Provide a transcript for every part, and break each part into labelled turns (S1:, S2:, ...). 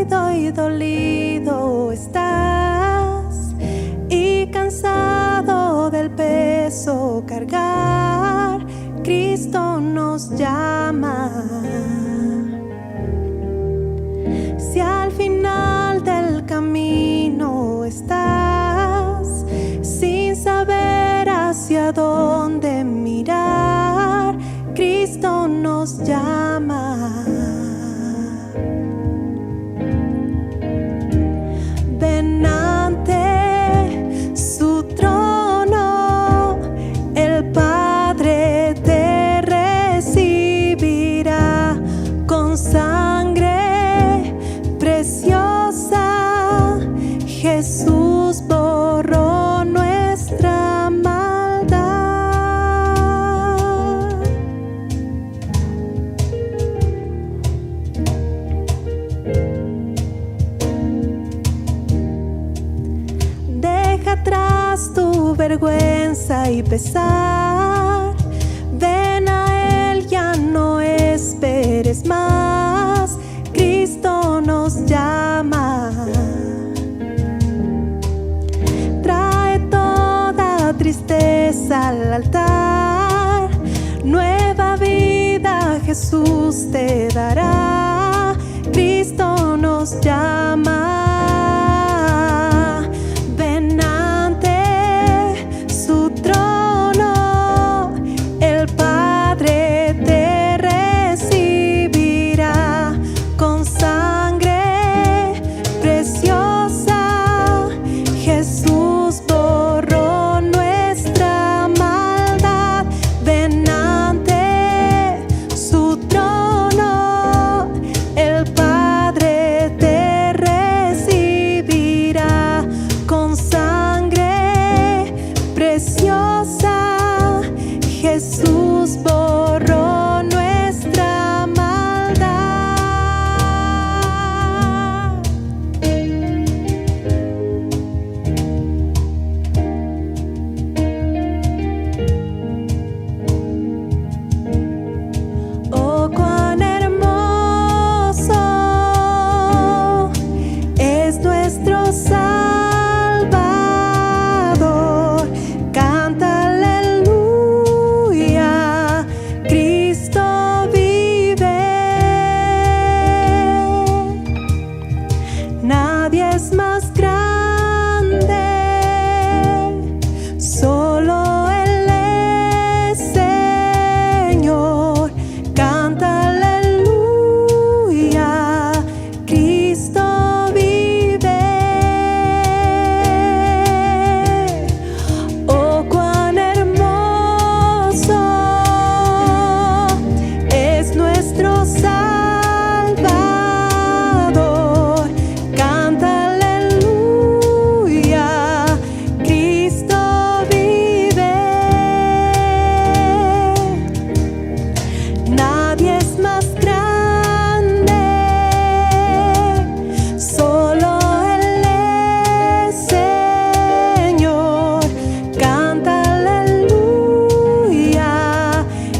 S1: herido y dolido estás, y cansado del peso cargar, Cristo nos llama. Si al final del camino estás, sin saber hacia dónde mirar, Cristo nos llama. Ven ante su trono, el Padre te recibirá con sangre preciosa. Jesús borró nuestra maldad. Deja atrás tu vergüenza y pesar. Ven a Él, ya no esperes más. Cristo nos llama. Trae toda tristeza al altar. Nueva vida Jesús te dará. Cristo nos llama. Ven ante su trono, el Padre te recibirá con sangre preciosa. Jesús borró nuestra maldad. Ven ante su trono, el Padre te recibirá con sangre preciosa. Jesús borró nuestra maldad. Oh, cuán hermoso es nuestro Salvador. Canta aleluya, Cristo vive. Nadie es más grande, solo Él es Señor. Canta aleluya, Cristo vive. Oh, cuán hermoso es nuestro Salvador. Canta aleluya, Cristo vive. Nadie es más grande, solo Él es Señor. Canta aleluya,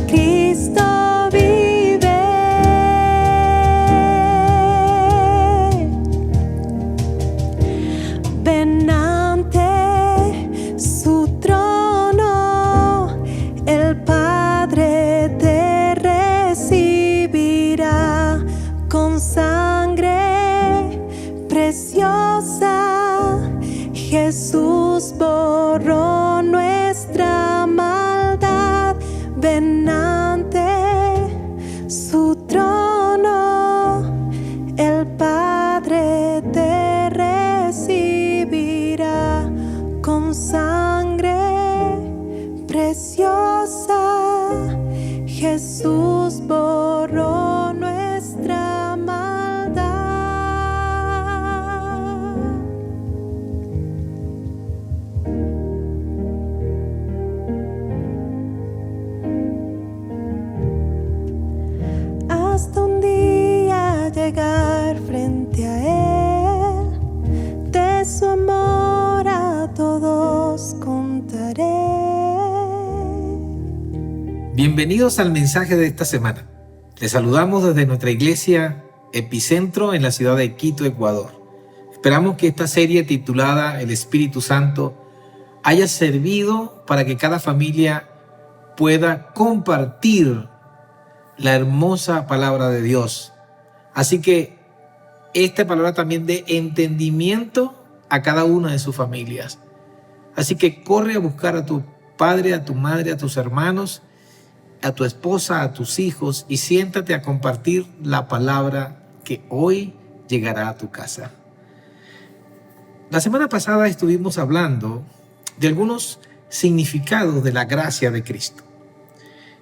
S1: Cristo vive. Ven ante su trono, el Padre te recibirá con sangre preciosa. Jesús borró nuestra maldad. Ven ante su trono, el Padre te recibirá con sangre preciosa. Jesús borró nuestra maldad. Hasta un día llegar frente a Él, de su amor a todos contaré.
S2: Bienvenidos al mensaje de esta semana. Les saludamos desde nuestra iglesia epicentro en la ciudad de Quito, Ecuador. Esperamos que esta serie titulada El Espíritu Santo haya servido para que cada familia pueda compartir la hermosa palabra de Dios. Así que esta palabra también de entendimiento a cada una de sus familias. Así que corre a buscar a tu padre, a tu madre, a tus hermanos, a tu esposa, a tus hijos y siéntate a compartir la palabra que hoy llegará a tu casa. La semana pasada estuvimos hablando de algunos significados de la gracia de Cristo.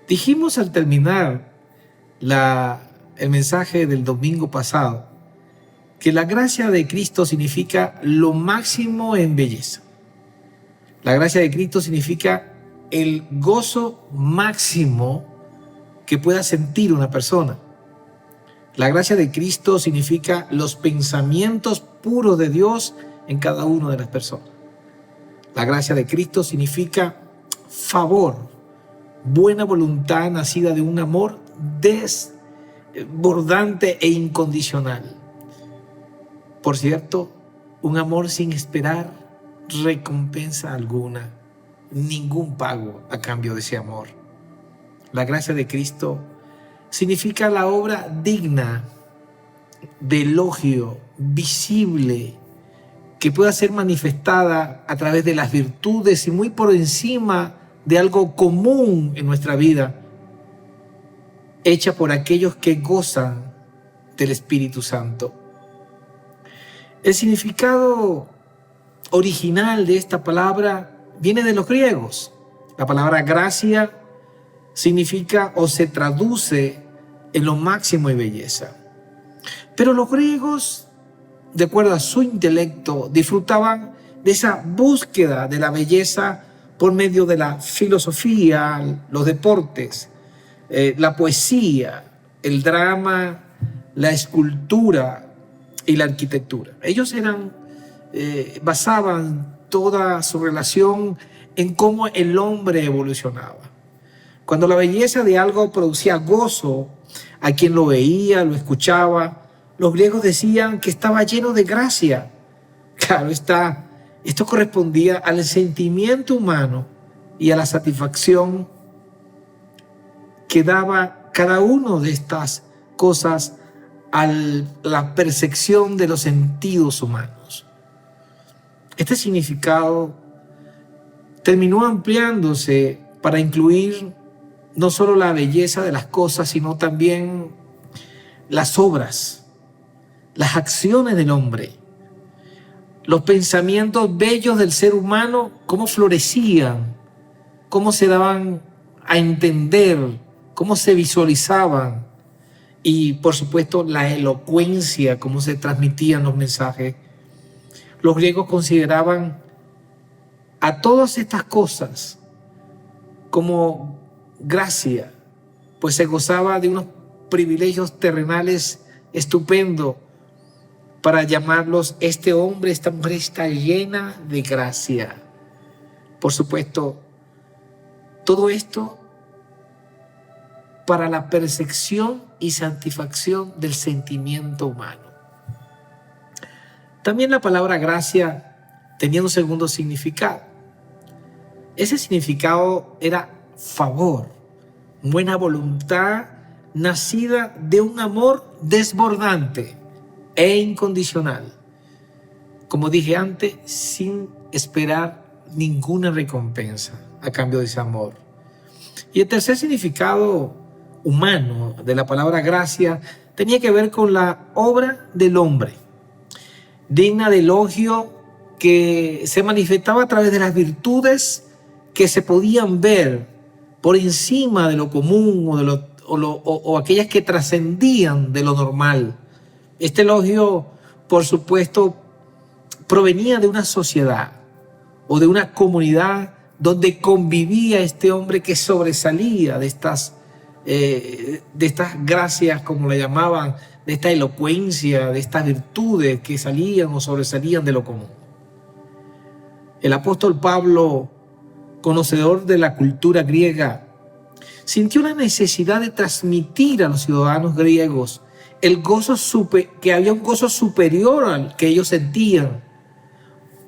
S2: Dijimos al terminar el mensaje del domingo pasado que la gracia de Cristo significa lo máximo en belleza. La gracia de Cristo significa el gozo máximo que pueda sentir una persona. La gracia de Cristo significa los pensamientos puros de Dios en cada una de las personas. La gracia de Cristo significa favor, buena voluntad nacida de un amor desbordante e incondicional. Por cierto, un amor sin esperar recompensa alguna, ningún pago a cambio de ese amor. La gracia de Cristo significa la obra digna de elogio, visible, que pueda ser manifestada a través de las virtudes y muy por encima de algo común en nuestra vida, hecha por aquellos que gozan del Espíritu Santo. El significado original de esta palabra viene de los griegos. La palabra gracia significa o se traduce en lo máximo y belleza. Pero los griegos, de acuerdo a su intelecto, disfrutaban de esa búsqueda de la belleza por medio de la filosofía, los deportes, la poesía, el drama, la escultura y la arquitectura. Ellos basaban toda su relación en cómo el hombre evolucionaba. Cuando la belleza de algo producía gozo a quien lo veía, lo escuchaba, los griegos decían que estaba lleno de gracia. Claro está, esto correspondía al sentimiento humano y a la satisfacción que daba cada una de estas cosas a la percepción de los sentidos humanos. Este significado terminó ampliándose para incluir no solo la belleza de las cosas, sino también las obras, las acciones del hombre, los pensamientos bellos del ser humano, cómo florecían, cómo se daban a entender, cómo se visualizaban y, por supuesto, la elocuencia, cómo se transmitían los mensajes. Los griegos consideraban a todas estas cosas como gracia, pues se gozaba de unos privilegios terrenales estupendos para llamarlos: este hombre, esta mujer está llena de gracia. Por supuesto, todo esto para la percepción y satisfacción del sentimiento humano. También la palabra gracia tenía un segundo significado. Ese significado era favor, buena voluntad nacida de un amor desbordante e incondicional. Como dije antes, sin esperar ninguna recompensa a cambio de ese amor. Y el tercer significado humano de la palabra gracia tenía que ver con la obra del hombre, digna de elogio, que se manifestaba a través de las virtudes que se podían ver por encima de lo común o aquellas que trascendían de lo normal. Este elogio, por supuesto, provenía de una sociedad o de una comunidad donde convivía este hombre que sobresalía de estas gracias, como la llamaban, de esta elocuencia, de estas virtudes que salían o sobresalían de lo común. El apóstol Pablo, conocedor de la cultura griega, sintió la necesidad de transmitir a los ciudadanos griegos que había un gozo superior al que ellos sentían,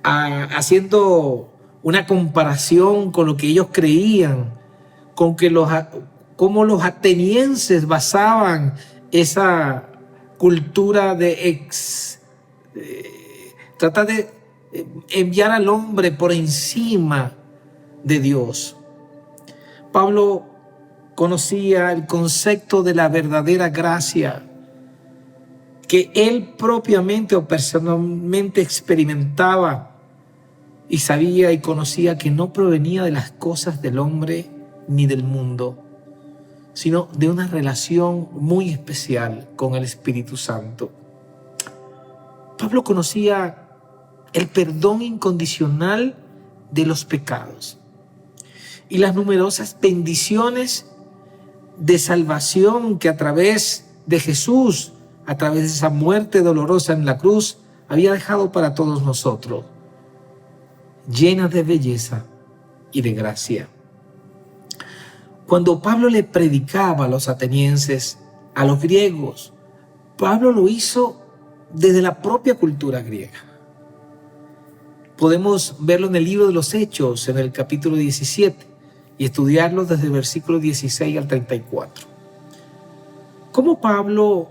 S2: haciendo una comparación con lo que ellos creían, con que cómo los atenienses basaban esa cultura de tratar de enviar al hombre por encima de Dios. Pablo conocía el concepto de la verdadera gracia que él propiamente o personalmente experimentaba, y sabía y conocía que no provenía de las cosas del hombre ni del mundo, sino de una relación muy especial con el Espíritu Santo. Pablo conocía el perdón incondicional de los pecados y las numerosas bendiciones de salvación que a través de Jesús, a través de esa muerte dolorosa en la cruz, había dejado para todos nosotros, llenas de belleza y de gracia. Cuando Pablo le predicaba a los atenienses, a los griegos, Pablo lo hizo desde la propia cultura griega. Podemos verlo en el libro de los Hechos, en el capítulo 17, y estudiarlo desde el versículo 16 al 34. Cómo Pablo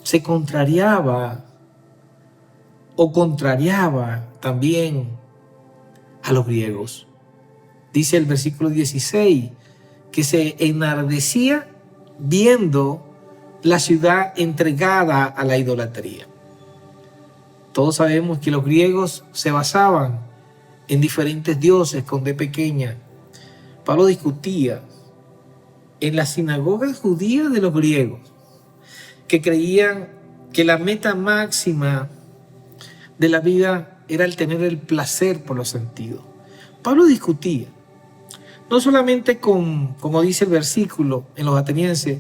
S2: se contrariaba también a los griegos. Dice el versículo 16 que se enardecía viendo la ciudad entregada a la idolatría. Todos sabemos que los griegos se basaban en diferentes dioses con D pequeña. Pablo discutía en las sinagogas judías de los griegos, que creían que la meta máxima de la vida era el tener el placer por los sentidos. Pablo discutía, no solamente como dice el versículo en los atenienses,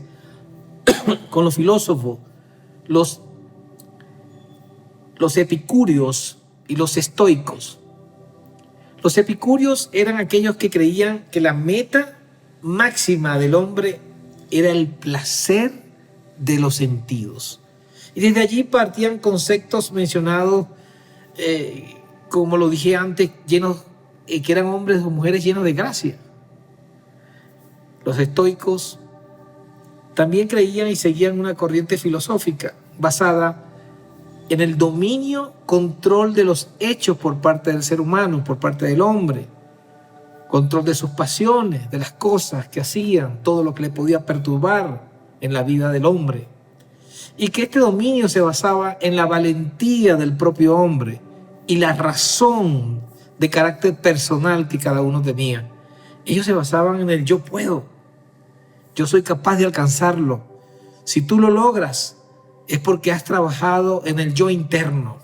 S2: con los filósofos, los epicúreos y los estoicos. Los epicúreos eran aquellos que creían que la meta máxima del hombre era el placer de los sentidos. Y desde allí partían conceptos mencionados, como lo dije antes, que eran hombres o mujeres llenos de gracia. Los estoicos también creían y seguían una corriente filosófica basada en el dominio, control de los hechos por parte del ser humano, por parte del hombre, control de sus pasiones, de las cosas que hacían, todo lo que le podía perturbar en la vida del hombre. Y que este dominio se basaba en la valentía del propio hombre y la razón de carácter personal que cada uno tenía. Ellos se basaban en el yo puedo, yo soy capaz de alcanzarlo. Si tú lo logras, es porque has trabajado en el yo interno.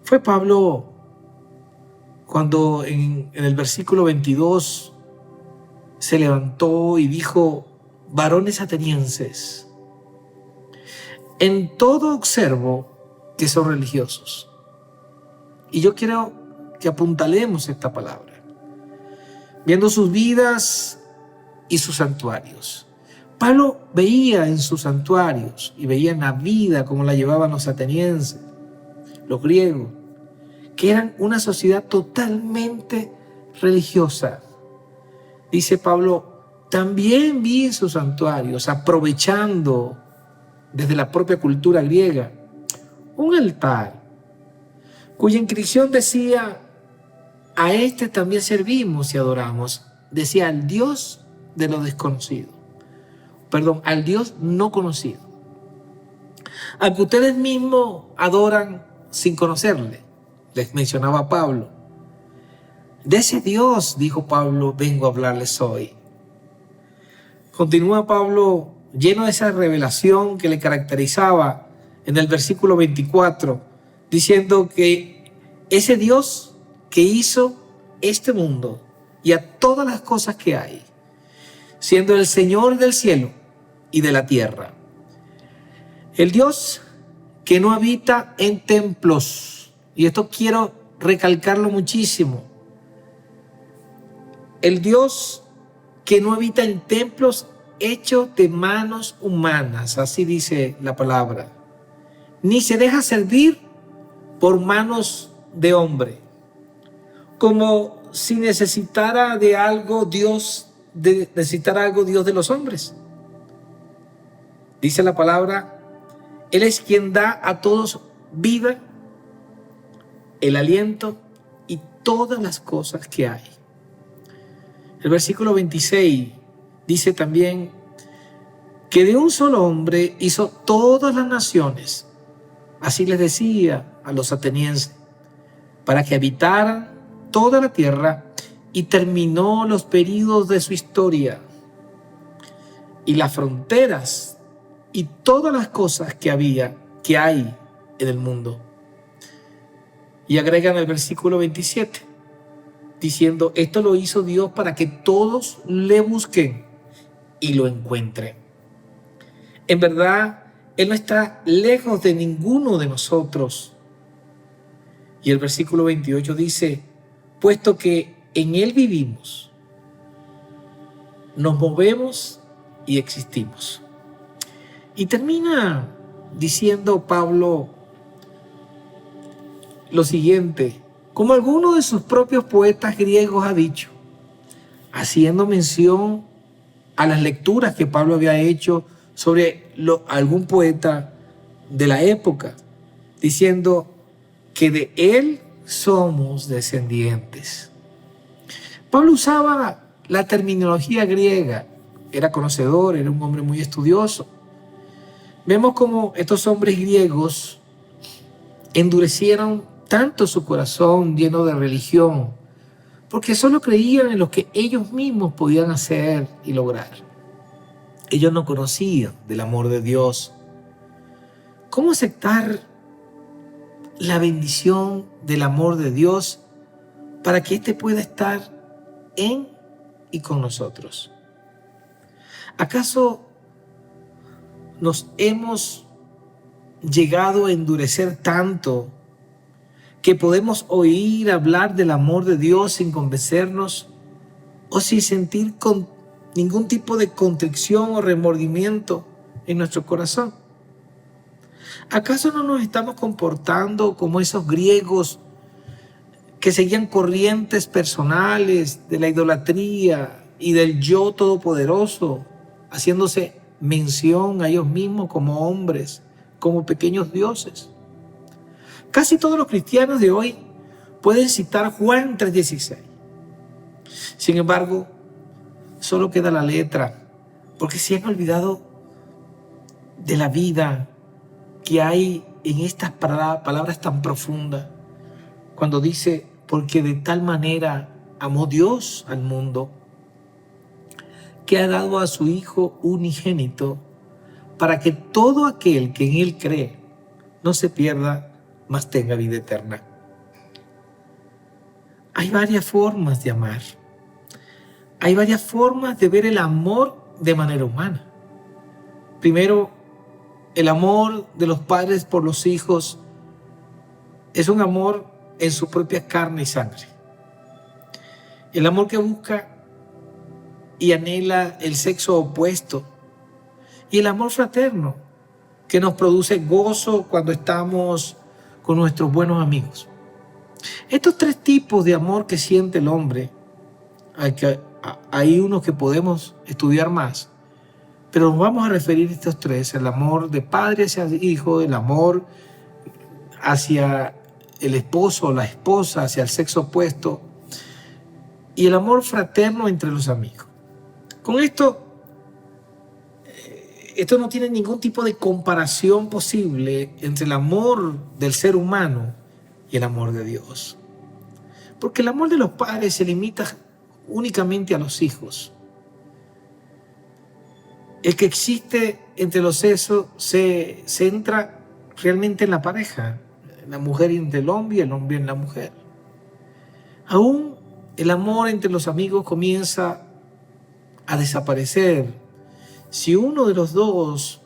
S2: Fue Pablo cuando en el versículo 22 se levantó y dijo: varones atenienses, en todo observo que son religiosos. Y yo quiero que apuntalemos esta palabra, viendo sus vidas y sus santuarios. Pablo veía en sus santuarios y veía en la vida como la llevaban los atenienses, los griegos, que eran una sociedad totalmente religiosa. Dice Pablo: también vi en sus santuarios, aprovechando desde la propia cultura griega, un altar cuya inscripción decía: a este también servimos y adoramos. Decía: al Dios de lo desconocido. Al Dios no conocido. Al que ustedes mismos adoran sin conocerle, les mencionaba Pablo. De ese Dios, dijo Pablo, vengo a hablarles hoy. Continúa Pablo lleno de esa revelación que le caracterizaba en el versículo 24, diciendo que ese Dios que hizo este mundo y a todas las cosas que hay, siendo el Señor del cielo y de la tierra, el Dios que no habita en templos, y esto quiero recalcarlo muchísimo, el Dios que no habita en templos hecho de manos humanas, así dice la palabra, ni se deja servir por manos de hombre, como si necesitara algo Dios de los hombres. Dice la palabra, Él es quien da a todos vida, el aliento y todas las cosas que hay. El versículo 26 dice también que de un solo hombre hizo todas las naciones, así les decía a los atenienses, para que habitaran toda la tierra, y terminó los períodos de su historia y las fronteras y todas las cosas que hay en el mundo. Y agregan el versículo 27, diciendo, esto lo hizo Dios para que todos le busquen y lo encuentren. En verdad, Él no está lejos de ninguno de nosotros. Y el versículo 28 dice, puesto que en Él vivimos, nos movemos y existimos. Y termina diciendo Pablo lo siguiente, como alguno de sus propios poetas griegos ha dicho, haciendo mención a las lecturas que Pablo había hecho sobre algún poeta de la época, diciendo que de él somos descendientes. Pablo usaba la terminología griega, era conocedor, era un hombre muy estudioso. Vemos cómo estos hombres griegos endurecieron tanto su corazón lleno de religión, porque solo creían en lo que ellos mismos podían hacer y lograr. Ellos no conocían del amor de Dios. ¿Cómo aceptar la bendición del amor de Dios para que éste pueda estar en y con nosotros? ¿Acaso nos hemos llegado a endurecer tanto que podemos oír hablar del amor de Dios sin convencernos o sin sentir con ningún tipo de contrición o remordimiento en nuestro corazón? ¿Acaso no nos estamos comportando como esos griegos que seguían corrientes personales de la idolatría y del yo todopoderoso, haciéndose mención a ellos mismos como hombres, como pequeños dioses? Casi todos los cristianos de hoy pueden citar Juan 3:16. Sin embargo, solo queda la letra, porque se han olvidado de la vida que hay en estas palabras tan profundas, cuando dice, porque de tal manera amó Dios al mundo, que ha dado a su Hijo unigénito, para que todo aquel que en Él cree no se pierda, mas tenga vida eterna. Hay varias formas de amar. Hay varias formas de ver el amor de manera humana. Primero, el amor de los padres por los hijos es un amor en su propia carne y sangre. El amor que busca y anhela el sexo opuesto. Y el amor fraterno, que nos produce gozo cuando estamos con nuestros buenos amigos. Estos tres tipos de amor que siente el hombre, hay unos que podemos estudiar más, pero nos vamos a referir a estos tres: el amor de padre hacia el hijo, el amor hacia el esposo o la esposa, hacia el sexo opuesto, y el amor fraterno entre los amigos. Con esto no tiene ningún tipo de comparación posible entre el amor del ser humano y el amor de Dios. Porque el amor de los padres se limita únicamente a los hijos. El que existe entre los sexos se centra realmente en la pareja, en la mujer entre el hombre y el hombre en la mujer. Aún el amor entre los amigos comienza a desaparecer si uno de los dos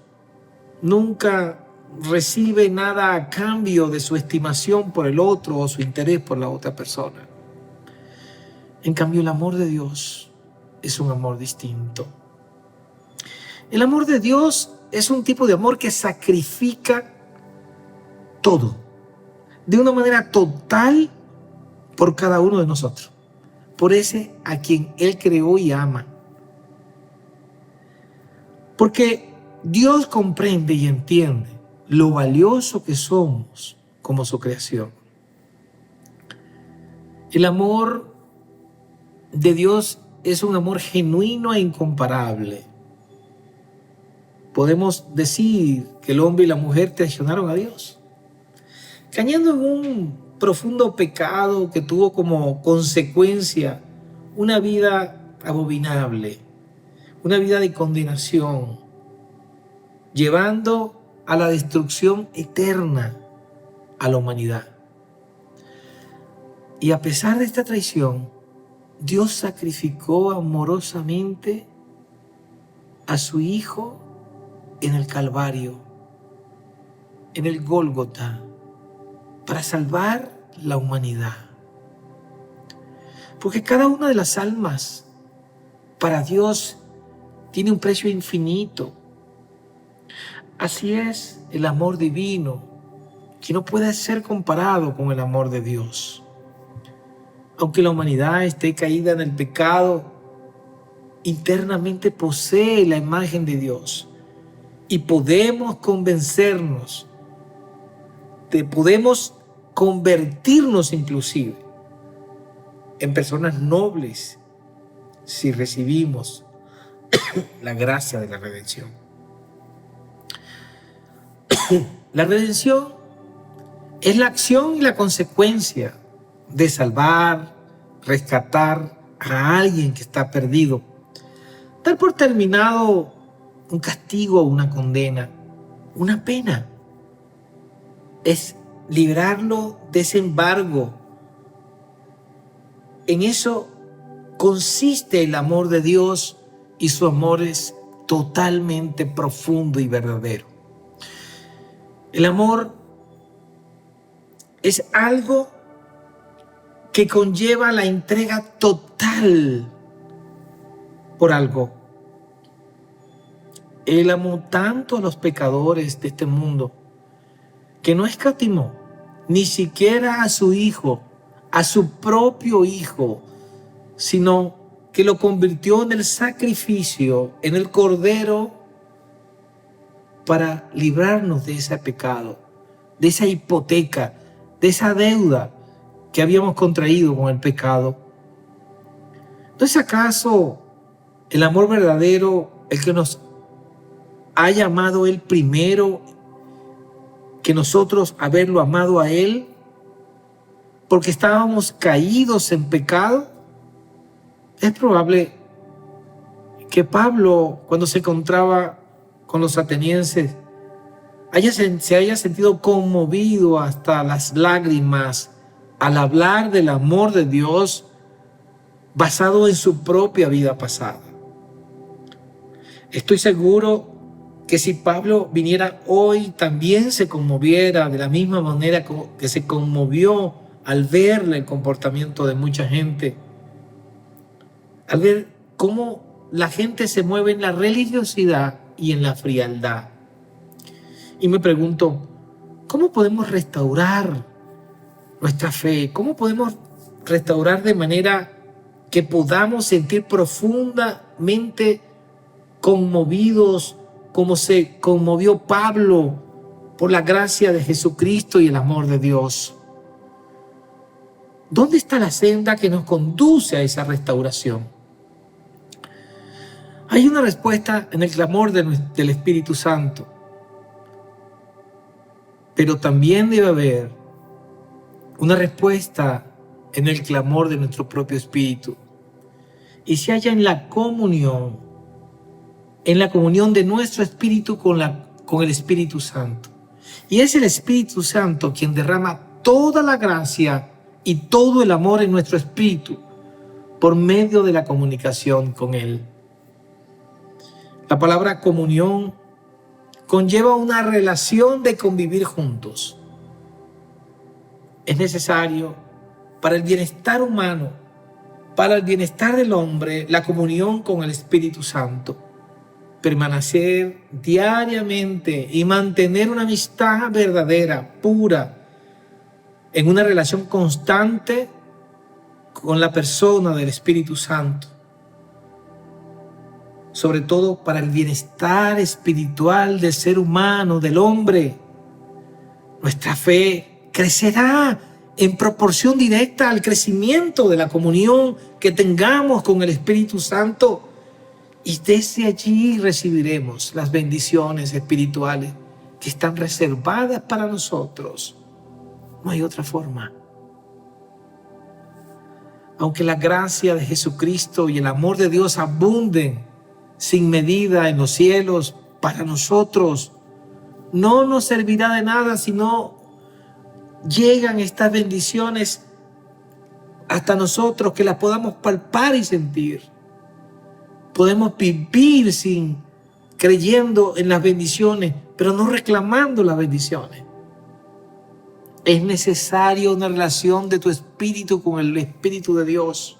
S2: nunca recibe nada a cambio de su estimación por el otro o su interés por la otra persona. En cambio, el amor de Dios es un amor distinto. El amor de Dios es un tipo de amor que sacrifica todo, de una manera total por cada uno de nosotros, por ese a quien Él creó y ama. Porque Dios comprende y entiende lo valioso que somos como su creación. El amor de Dios es un amor genuino e incomparable. Podemos decir que el hombre y la mujer traicionaron a Dios, cayendo en un profundo pecado que tuvo como consecuencia una vida abominable, una vida de condenación, llevando a la destrucción eterna a la humanidad. Y a pesar de esta traición, Dios sacrificó amorosamente a su Hijo en el Calvario, en el Gólgota, para salvar la humanidad. Porque cada una de las almas para Dios tiene un precio infinito. Así es el amor divino, que no puede ser comparado con el amor de Dios. Aunque la humanidad esté caída en el pecado, internamente posee la imagen de Dios. Y podemos convencernos, podemos convertirnos inclusive en personas nobles si recibimos la gracia de la redención. La redención es la acción y la consecuencia de salvar, rescatar a alguien que está perdido, dar por terminado un castigo, una condena, una pena. Es librarlo de ese embargo. En eso consiste el amor de Dios, y su amor es totalmente profundo y verdadero. El amor es algo que conlleva la entrega total por algo. Él amó tanto a los pecadores de este mundo que no escatimó ni siquiera a su Hijo, a su propio Hijo, sino que lo convirtió en el sacrificio, en el Cordero, para librarnos de ese pecado, de esa hipoteca, de esa deuda que habíamos contraído con el pecado. ¿No es acaso el amor verdadero el que nos ha llamado Él primero que nosotros haberlo amado a Él? Porque estábamos caídos en pecado. Es probable que Pablo, cuando se encontraba con los atenienses, se haya sentido conmovido hasta las lágrimas al hablar del amor de Dios basado en su propia vida pasada. Estoy seguro que si Pablo viniera hoy, también se conmoviera de la misma manera que se conmovió al ver el comportamiento de mucha gente, al ver cómo la gente se mueve en la religiosidad y en la frialdad. Y me pregunto, ¿cómo podemos restaurar nuestra fe? ¿Cómo podemos restaurar de manera que podamos sentir profundamente conmovidos como se conmovió Pablo por la gracia de Jesucristo y el amor de Dios? ¿Dónde está la senda que nos conduce a esa restauración? Hay una respuesta en el clamor del Espíritu Santo, pero también debe haber una respuesta en el clamor de nuestro propio espíritu, y se halla en la comunión de nuestro espíritu con el Espíritu Santo. Y es el Espíritu Santo quien derrama toda la gracia y todo el amor en nuestro espíritu por medio de la comunicación con Él. La palabra comunión conlleva una relación de convivir juntos. Es necesario para el bienestar humano, para el bienestar del hombre, la comunión con el Espíritu Santo. permanecer diariamente y mantener una amistad verdadera, pura, en una relación constante con la persona del Espíritu Santo, sobre todo para el bienestar espiritual del ser humano, del hombre. Nuestra fe crecerá en proporción directa al crecimiento de la comunión que tengamos con el Espíritu Santo, y desde allí recibiremos las bendiciones espirituales que están reservadas para nosotros. No hay otra forma. Aunque la gracia de Jesucristo y el amor de Dios abunden sin medida en los cielos para nosotros, no nos servirá de nada si no llegan estas bendiciones hasta nosotros, que las podamos palpar y sentir. Podemos vivir creyendo en las bendiciones, pero no reclamando las bendiciones. Es necesaria una relación de tu espíritu con el Espíritu de Dios.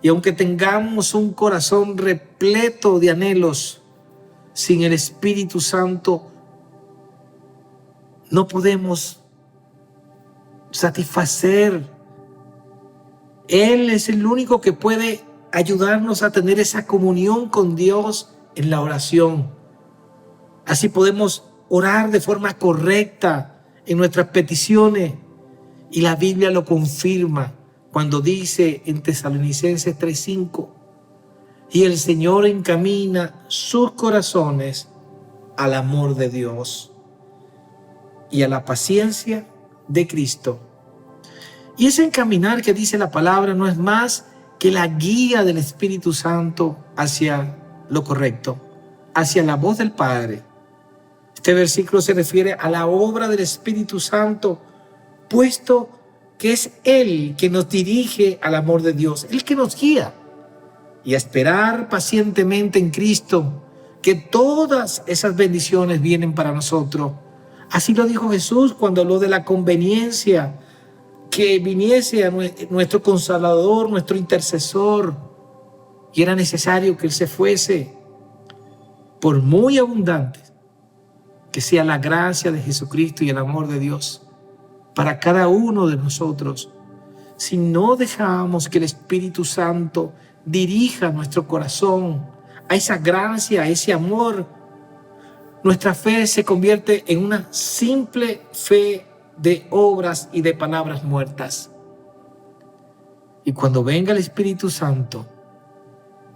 S2: Y aunque tengamos un corazón repleto de anhelos, sin el Espíritu Santo no podemos satisfacer. Él es el único que puede ayudarnos a tener esa comunión con Dios en la oración. Así podemos orar de forma correcta en nuestras peticiones, y la Biblia lo confirma cuando dice en Tesalonicenses 3:5: y el Señor encamina sus corazones al amor de Dios y a la paciencia de Cristo. Y ese encaminar que dice la palabra no es más que la guía del Espíritu Santo hacia lo correcto, hacia la voz del Padre. Este versículo se refiere a la obra del Espíritu Santo, puesto que es Él que nos dirige al amor de Dios, Él que nos guía, y a esperar pacientemente en Cristo que todas esas bendiciones vienen para nosotros. Así lo dijo Jesús cuando habló de la conveniencia que viniese a nuestro Consolador, nuestro intercesor, y era necesario que Él se fuese. Por muy abundante que sea la gracia de Jesucristo y el amor de Dios para cada uno de nosotros, si no dejamos que el Espíritu Santo dirija nuestro corazón a esa gracia, a ese amor, nuestra fe se convierte en una simple fe de obras y de palabras muertas. Y cuando venga el Espíritu Santo,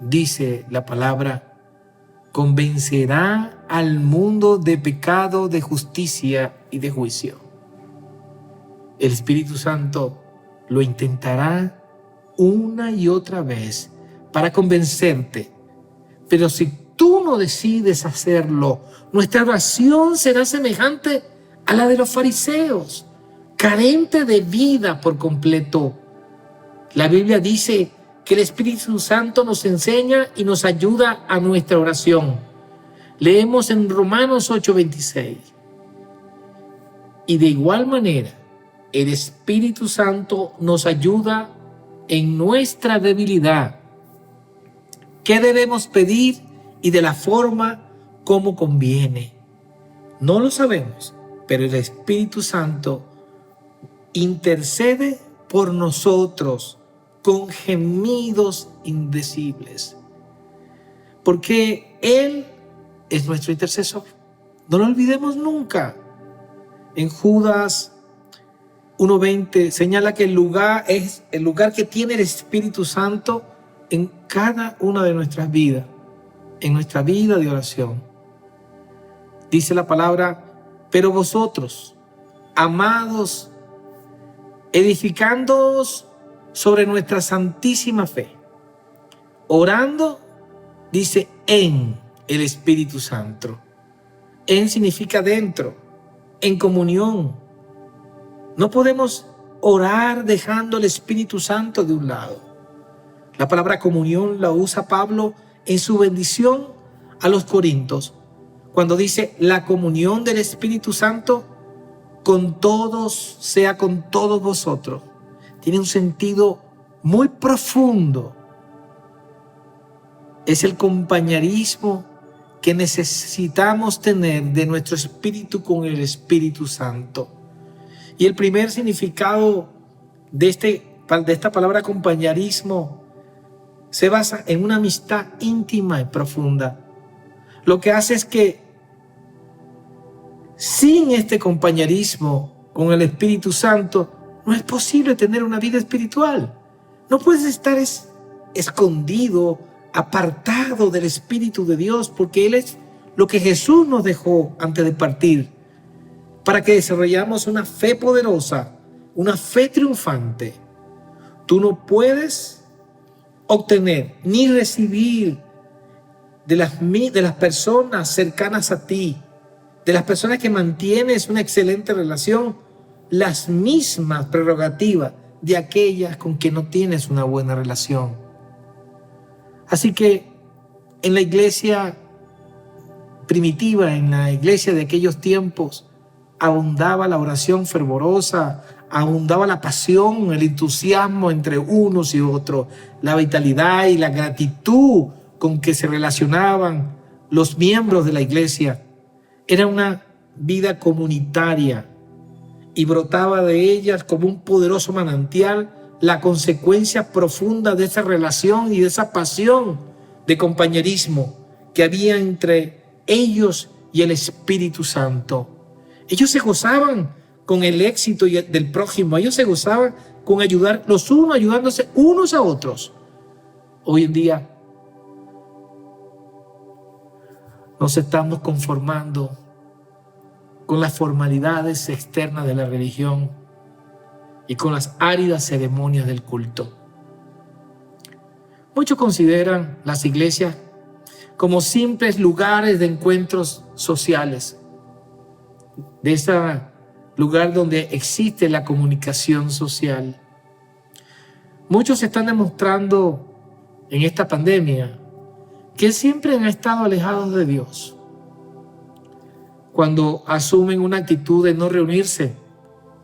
S2: dice la palabra, convencerá al mundo de pecado, de justicia y de juicio. El Espíritu Santo lo intentará una y otra vez para convencerte. Pero si tú no decides hacerlo, nuestra oración será semejante a la de los fariseos, carente de vida por completo. La Biblia dice que el Espíritu Santo nos enseña y nos ayuda a nuestra oración. Leemos en Romanos 8:26. Y de igual manera, el Espíritu Santo nos ayuda en nuestra debilidad. ¿Qué debemos pedir y de la forma como conviene? No lo sabemos, pero el Espíritu Santo intercede por nosotros con gemidos indecibles, porque Él es nuestro intercesor. No lo olvidemos nunca. En Judas 1:20 señala que el lugar es el lugar que tiene el Espíritu Santo en cada una de nuestras vidas, en nuestra vida de oración. Dice la palabra, pero vosotros, amados, edificándoos sobre nuestra santísima fe, orando, dice, en el Espíritu Santo. En significa dentro, en comunión. No podemos orar dejando el Espíritu Santo de un lado. La palabra comunión la usa Pablo en su bendición a los Corintios, cuando dice la comunión del Espíritu Santo con todos, sea con todos vosotros. Tiene un sentido muy profundo. Es el compañerismo que necesitamos tener de nuestro espíritu con el Espíritu Santo. Y el primer significado de esta palabra compañerismo se basa en una amistad íntima y profunda. Lo que hace es que sin este compañerismo con el Espíritu Santo no es posible tener una vida espiritual. No puedes estar escondido, apartado del Espíritu de Dios, porque Él es lo que Jesús nos dejó antes de partir, para que desarrollemos una fe poderosa, una fe triunfante. Tú no puedes obtener ni recibir de las personas cercanas a ti, de las personas que mantienes una excelente relación, las mismas prerrogativas de aquellas con que no tienes una buena relación. Así que en la iglesia primitiva, en la iglesia de aquellos tiempos, abundaba la oración fervorosa, abundaba la pasión, el entusiasmo entre unos y otros, la vitalidad y la gratitud con que se relacionaban los miembros de la iglesia. Era una vida comunitaria y brotaba de ellas como un poderoso manantial la consecuencia profunda de esa relación y de esa pasión de compañerismo que había entre ellos y el Espíritu Santo. Ellos se gozaban con el éxito del prójimo, ellos se gozaban con ayudar los unos, ayudándose unos a otros. Hoy en día nos estamos conformando con las formalidades externas de la religión y con las áridas ceremonias del culto. Muchos consideran las iglesias como simples lugares de encuentros sociales, de ese lugar donde existe la comunicación social. Muchos están demostrando en esta pandemia que siempre han estado alejados de Dios cuando asumen una actitud de no reunirse,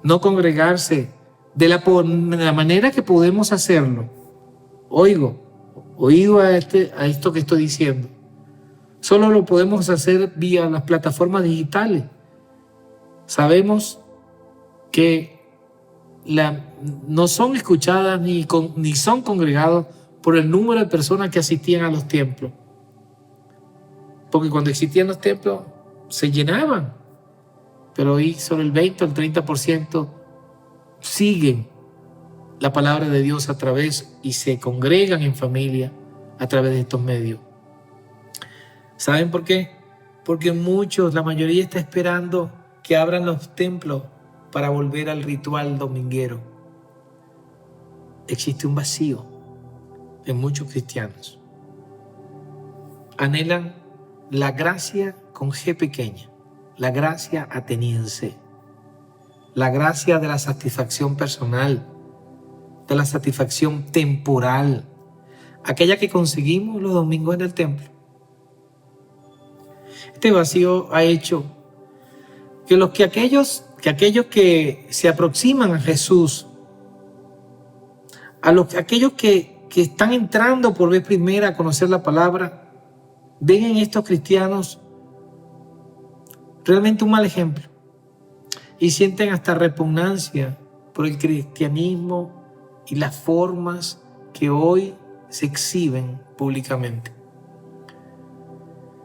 S2: no congregarse de la manera que podemos hacerlo. Oído a esto que estoy diciendo. Solo lo podemos hacer vía las plataformas digitales. Sabemos que no son escuchadas ni son congregados por el número de personas que asistían a los templos. Porque cuando existían los templos se llenaban, pero hoy solo el 20 o el 30% siguen la palabra de Dios a través y se congregan en familia a través de estos medios. ¿Saben por qué? Porque la mayoría está esperando que abran los templos para volver al ritual dominguero. Existe un vacío en muchos cristianos. Anhelan la gracia con G pequeña, la gracia ateniense, la gracia de la satisfacción personal, de la satisfacción temporal, aquella que conseguimos los domingos en el templo. Este vacío ha hecho que aquellos que se aproximan a Jesús, aquellos que están entrando por vez primera a conocer la palabra, ven en estos cristianos realmente un mal ejemplo y sienten hasta repugnancia por el cristianismo y las formas que hoy se exhiben públicamente.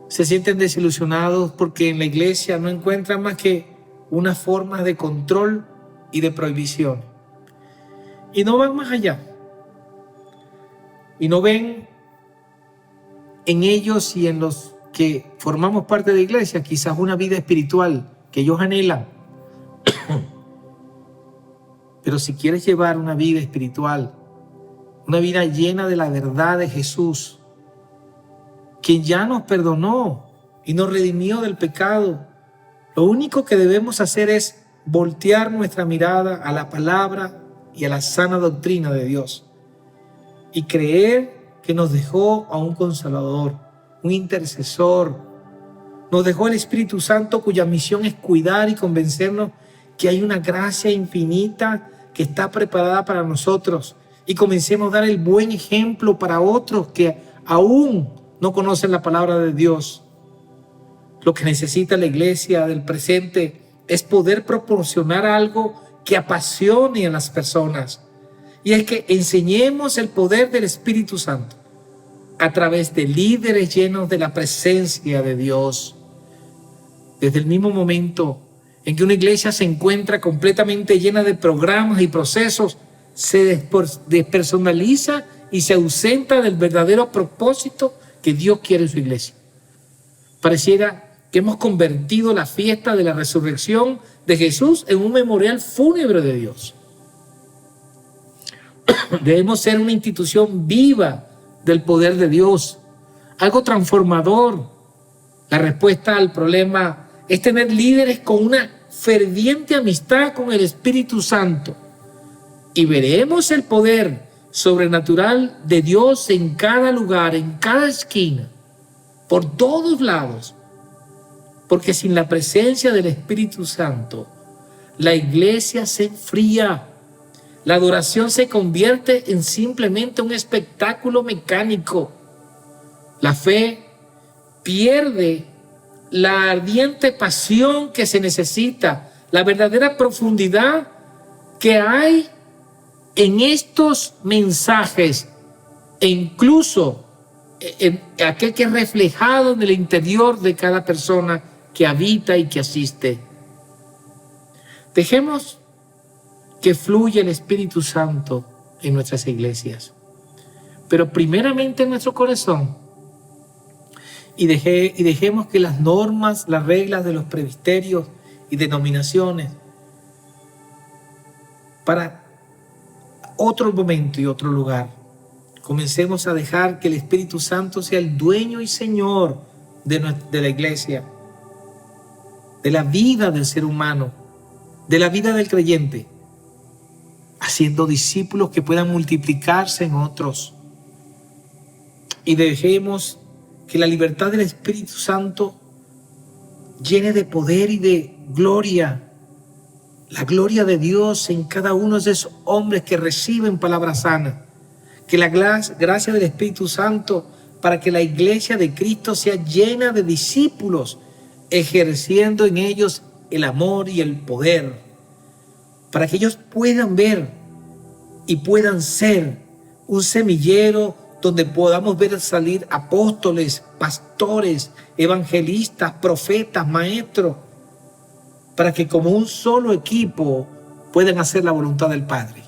S2: Se sienten desilusionados porque en la iglesia no encuentran más que unas formas de control y de prohibición. Y no van más allá. Y no ven en ellos y en los que formamos parte de la iglesia quizás una vida espiritual que ellos anhelan. Pero si quieres llevar una vida espiritual, una vida llena de la verdad de Jesús, quien ya nos perdonó y nos redimió del pecado, lo único que debemos hacer es voltear nuestra mirada a la palabra y a la sana doctrina de Dios y creer que nos dejó a un Consolador, un intercesor. Nos dejó el Espíritu Santo, cuya misión es cuidar y convencernos que hay una gracia infinita que está preparada para nosotros, y comencemos a dar el buen ejemplo para otros que aún no conocen la palabra de Dios. Lo que necesita la iglesia del presente es poder proporcionar algo que apasione a las personas. Y es que enseñemos el poder del Espíritu Santo a través de líderes llenos de la presencia de Dios. Desde el mismo momento en que una iglesia se encuentra completamente llena de programas y procesos, se despersonaliza y se ausenta del verdadero propósito que Dios quiere en su iglesia. Pareciera que hemos convertido la fiesta de la resurrección de Jesús en un memorial fúnebre de Dios. Debemos ser una institución viva del poder de Dios, algo transformador. La respuesta al problema es tener líderes con una ferviente amistad con el Espíritu Santo. Y veremos el poder sobrenatural de Dios en cada lugar, en cada esquina, por todos lados. Porque sin la presencia del Espíritu Santo, la iglesia se enfría. La adoración se convierte en simplemente un espectáculo mecánico. La fe pierde la ardiente pasión que se necesita, la verdadera profundidad que hay en estos mensajes, e incluso en aquel que es reflejado en el interior de cada persona que habita y que asiste. Dejemos que fluya el Espíritu Santo en nuestras iglesias, pero primeramente en nuestro corazón, y dejemos que las normas, las reglas de los presbiterios y denominaciones para otro momento y otro lugar. Comencemos a dejar que el Espíritu Santo sea el dueño y Señor de la iglesia, de la vida del ser humano, de la vida del creyente, haciendo discípulos que puedan multiplicarse en otros. Y dejemos que la libertad del Espíritu Santo llene de poder y de gloria, la gloria de Dios en cada uno de esos hombres que reciben palabra sana. Que la gracia del Espíritu Santo para que la iglesia de Cristo sea llena de discípulos, ejerciendo en ellos el amor y el poder, para que ellos puedan ver y puedan ser un semillero donde podamos ver salir apóstoles, pastores, evangelistas, profetas, maestros, para que como un solo equipo puedan hacer la voluntad del Padre.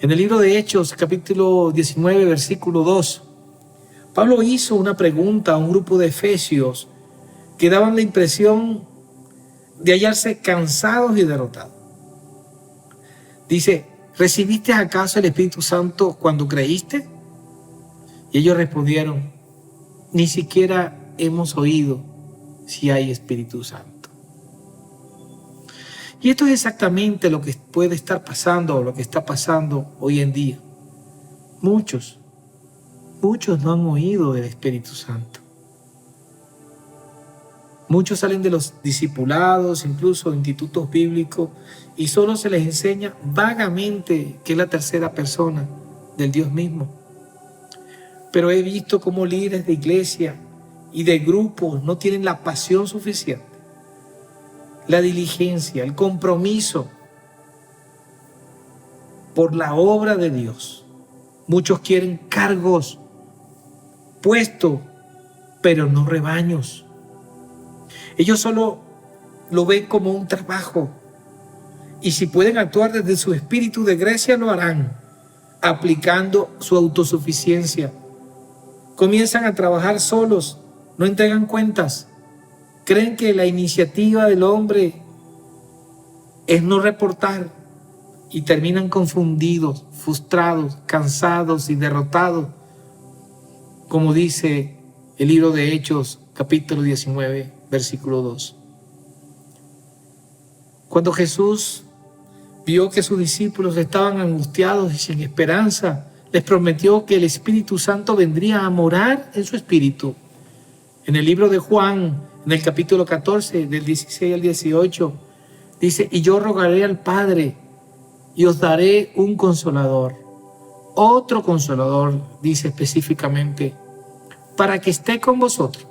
S2: En el libro de Hechos, capítulo 19, versículo 2, Pablo hizo una pregunta a un grupo de efesios que daban la impresión de hallarse cansados y derrotados. Dice: ¿recibiste acaso el Espíritu Santo cuando creíste? Y ellos respondieron: ni siquiera hemos oído si hay Espíritu Santo. Y esto es exactamente lo que puede estar pasando, o lo que está pasando hoy en día. Muchos no han oído del Espíritu Santo. Muchos salen de los discipulados, incluso de institutos bíblicos, y solo se les enseña vagamente que es la tercera persona del Dios mismo. Pero he visto cómo líderes de iglesia y de grupos no tienen la pasión suficiente, la diligencia, el compromiso por la obra de Dios. Muchos quieren cargos, puestos, pero no rebaños. Ellos solo lo ven como un trabajo, y si pueden actuar desde su espíritu de gracia, lo harán, aplicando su autosuficiencia. Comienzan a trabajar solos, no entregan cuentas. Creen que la iniciativa del hombre es no reportar, y terminan confundidos, frustrados, cansados y derrotados, como dice el libro de Hechos, capítulo 19, versículo 2. Cuando Jesús vio que sus discípulos estaban angustiados y sin esperanza, les prometió que el Espíritu Santo vendría a morar en su espíritu. En el libro de Juan, en el capítulo 14, del 16 al 18, dice: y yo rogaré al Padre y os daré un consolador. Otro consolador, dice específicamente, para que esté con vosotros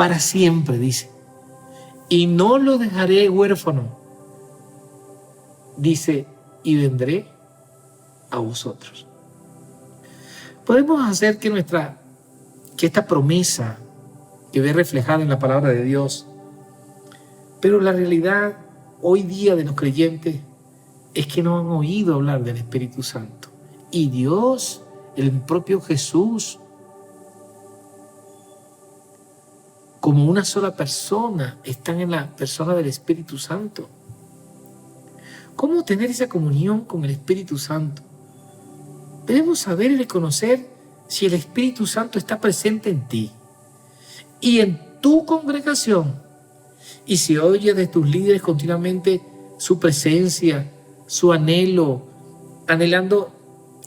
S2: para siempre, dice. Y no lo dejaré huérfano, dice, y vendré a vosotros. Podemos hacer que esta promesa que ve reflejada en la palabra de Dios, pero la realidad hoy día de los creyentes es que no han oído hablar del Espíritu Santo. Y Dios, el propio Jesús, como una sola persona, están en la persona del Espíritu Santo. ¿Cómo tener esa comunión con el Espíritu Santo? Debemos saber y reconocer si el Espíritu Santo está presente en ti y en tu congregación. Y si oyes de tus líderes continuamente su presencia, su anhelo, anhelando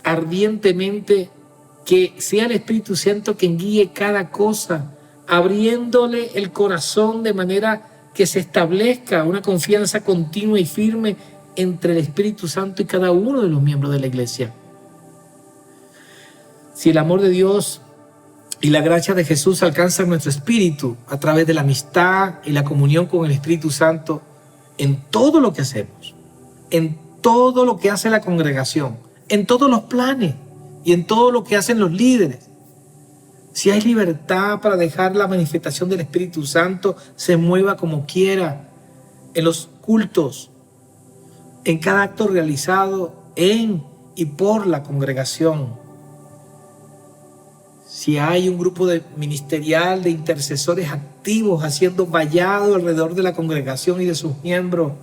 S2: ardientemente que sea el Espíritu Santo quien guíe cada cosa, abriéndole el corazón de manera que se establezca una confianza continua y firme entre el Espíritu Santo y cada uno de los miembros de la iglesia. Si el amor de Dios y la gracia de Jesús alcanzan nuestro espíritu a través de la amistad y la comunión con el Espíritu Santo en todo lo que hacemos, en todo lo que hace la congregación, en todos los planes y en todo lo que hacen los líderes. Si hay libertad para dejar la manifestación del Espíritu Santo se mueva como quiera en los cultos, en cada acto realizado en y por la congregación. Si hay un grupo ministerial de intercesores activos haciendo vallado alrededor de la congregación y de sus miembros.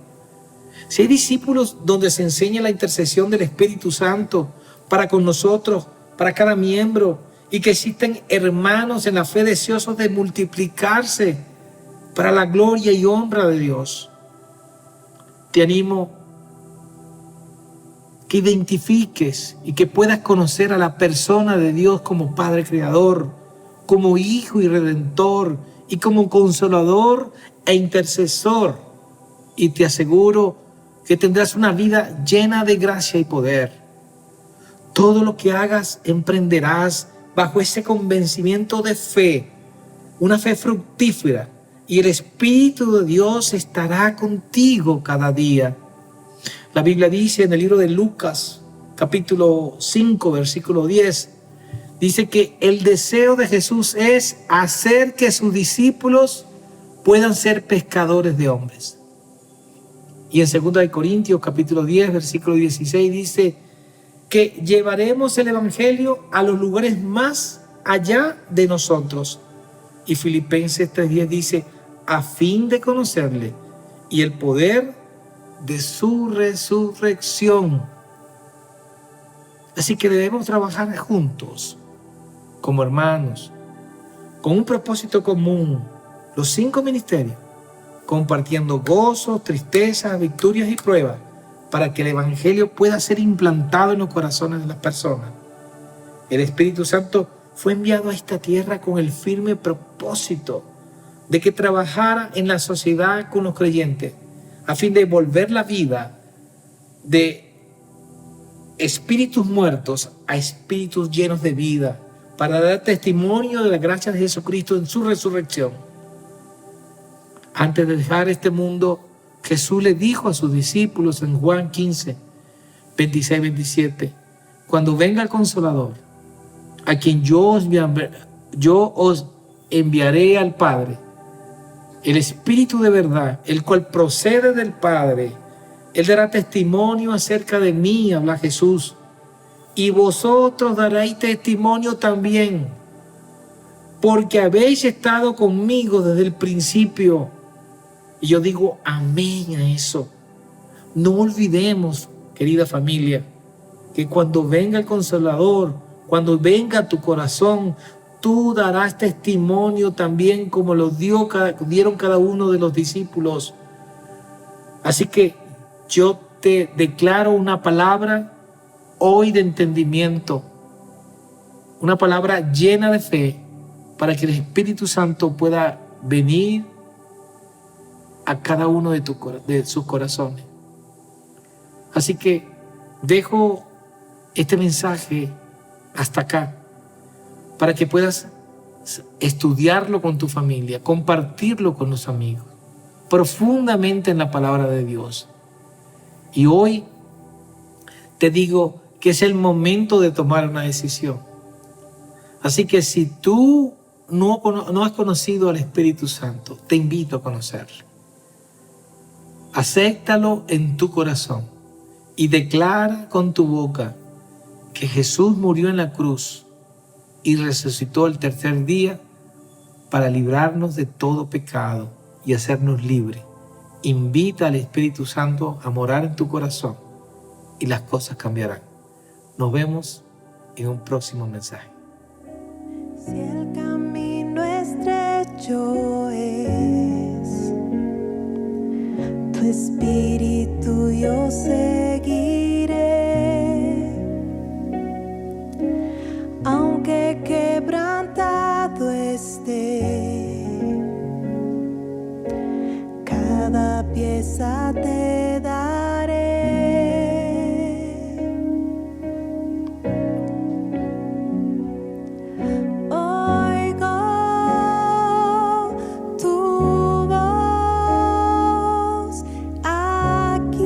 S2: Si hay discípulos donde se enseña la intercesión del Espíritu Santo para con nosotros, para cada miembro, y que existen hermanos en la fe deseosos de multiplicarse para la gloria y honra de Dios. Te animo que identifiques y que puedas conocer a la persona de Dios como Padre Creador, como Hijo y Redentor y como Consolador e Intercesor. Y te aseguro que tendrás una vida llena de gracia y poder. Todo lo que hagas emprenderás bajo ese convencimiento de fe, una fe fructífera, y el Espíritu de Dios estará contigo cada día. La Biblia dice en el libro de Lucas, capítulo 5, versículo 10, dice que el deseo de Jesús es hacer que sus discípulos puedan ser pescadores de hombres. Y en 2 Corintios, capítulo 10, versículo 16, dice que llevaremos el Evangelio a los lugares más allá de nosotros. Y Filipenses 3:10 dice, a fin de conocerle y el poder de su resurrección. Así que debemos trabajar juntos, como hermanos, con un propósito común, los 5 ministerios, compartiendo gozos, tristezas, victorias y pruebas, para que el Evangelio pueda ser implantado en los corazones de las personas. El Espíritu Santo fue enviado a esta tierra con el firme propósito de que trabajara en la sociedad con los creyentes, a fin de volver la vida de espíritus muertos a espíritus llenos de vida, para dar testimonio de la gracia de Jesucristo en su resurrección. Antes de dejar este mundo, Jesús le dijo a sus discípulos en Juan 15, 26-27, cuando venga el Consolador, a quien yo os enviaré al Padre, el Espíritu de verdad, el cual procede del Padre, Él dará testimonio acerca de mí, habla Jesús, y vosotros daréis testimonio también, porque habéis estado conmigo desde el principio. Y yo digo amén a eso. No olvidemos, querida familia, que cuando venga el Consolador, cuando venga a tu corazón, tú darás testimonio también como lo dieron cada uno de los discípulos. Así que yo te declaro una palabra hoy de entendimiento, una palabra llena de fe, para que el Espíritu Santo pueda venir a cada uno de sus corazones. Así que dejo este mensaje hasta acá, para que puedas estudiarlo con tu familia, compartirlo con los amigos, profundamente en la palabra de Dios. Y hoy te digo que es el momento de tomar una decisión. Así que si tú no has conocido al Espíritu Santo, te invito a conocerlo. Acéptalo en tu corazón y declara con tu boca que Jesús murió en la cruz y resucitó el tercer día para librarnos de todo pecado y hacernos libres. Invita al Espíritu Santo a morar en tu corazón y las cosas cambiarán. Nos vemos en un próximo mensaje.
S1: Si el camino estrecho es, tu espíritu yo seguiré, aunque quebrantado esté, cada pieza te daré. Tu voz aquí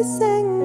S1: Señor.